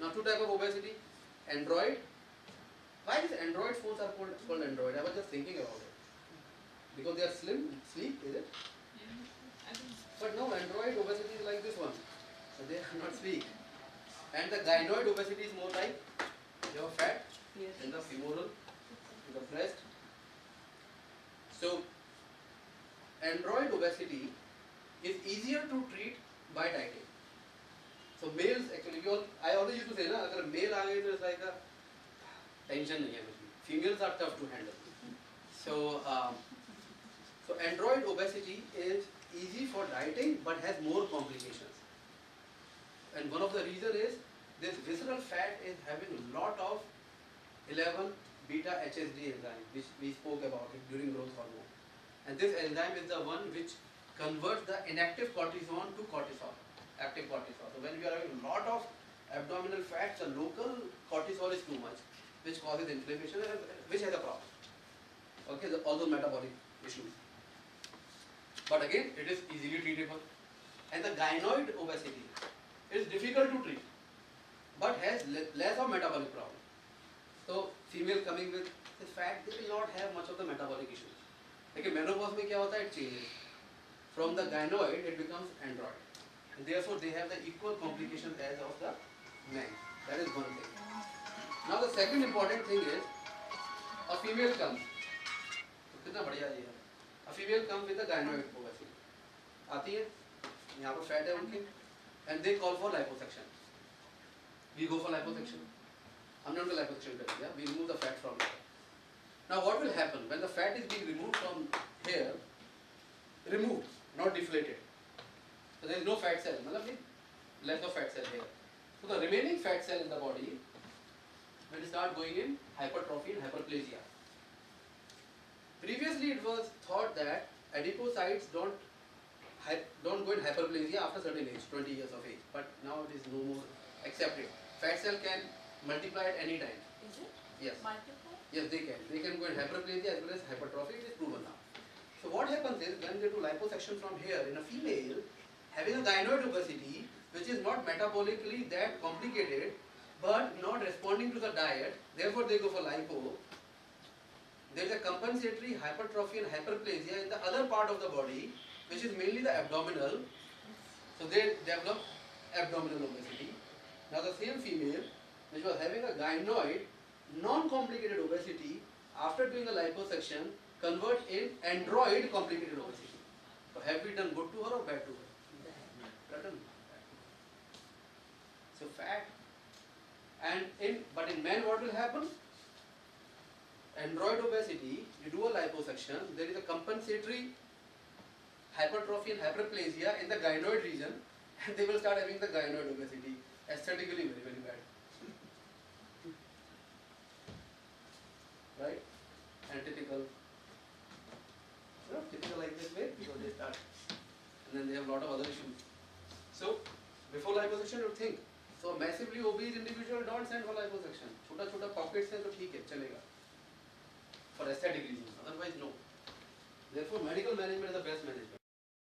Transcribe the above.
Now two type of obesity, Android. Why these Android phones are called Android? I was just thinking about it. Because they are slim, sleek, is it? But no, Android obesity is like this one. So they are not sleek. And the gynoid obesity is more like you have fat in the femoral, in the breast. So Android obesity is easier to treat by dieting. So males actually, I always used to say, na, अगर male आ गए तो it's like a tension नहीं है कुछ भी. Females are tough to handle. So Android obesity is easy for dieting but has more complications. And one of the reason is this visceral fat is having a lot of 11 beta HSD enzyme, which we spoke about it during growth hormone. And this enzyme is the one which converts the inactive cortisone to cortisol, active cortisol. So when we are having a lot of abdominal fat, the local cortisol is too much, which causes inflammation, which has a problem. Okay, all those metabolic issues. But again, it is easily treatable. And the gynoid obesity is difficult to treat, but has less of metabolic problem. So female coming with this fat, they will not have much of the metabolic issues. लेकिन menopause में क्या होता है? It changes. From the gynoid, it becomes android. And therefore, they have the equal complications as of the men. That is one thing. Now the second important thing is, a female comes. कितना बढ़िया ये है. A female comes with a gynoid obesity. आती है, यहाँ पर fat है उनकी, and they call for liposuction. We go for liposuction. हमने उनका liposuction कर दिया. We remove the fat from here. Now what will happen when the fat is being removed from here? Removed, not deflated. So there is no fat cell. मतलब less of fat cell here. So the remaining fat cell in the body will start going in hypertrophy and hyperplasia. Previously it was thought that adipocytes don't go in hyperplasia after certain age, 20 years of age. But now it is no more accepted. Fat cell can multiply at any time. Is it? Yes. Multiply? Yes, they can. They can go in hyperplasia as well as hypertrophy. It is proven now. So what happens is when they do liposuction from here in a female having a gynoid obesity, which is not metabolically that complicated, but not responding to the diet, therefore they go for lipo. There is a compensatory hypertrophy and hyperplasia in the other part of the body, which is mainly the abdominal. So they develop abdominal obesity. Now the same female, which was having a gynoid, non-complicated obesity, after doing a liposuction, convert in android complicated obesity. So have we done good to her or bad to her? Bad. So fat. But in men what will happen? Android obesity, you do a liposuction, there is a compensatory hypertrophy and hyperplasia in the gynoid region, and they will start having the gynoid obesity. Aesthetically very, very bad. Right? Antithetical. Typical like this way, because they start. And then they have a lot of other issues. So, before liposuction, you think. So, massively obese individual don't send for liposuction. छोटा-छोटा pockets है तो ठीक है, चलेगा. For aesthetic reasons. Otherwise, no. Therefore, medical management is the best management.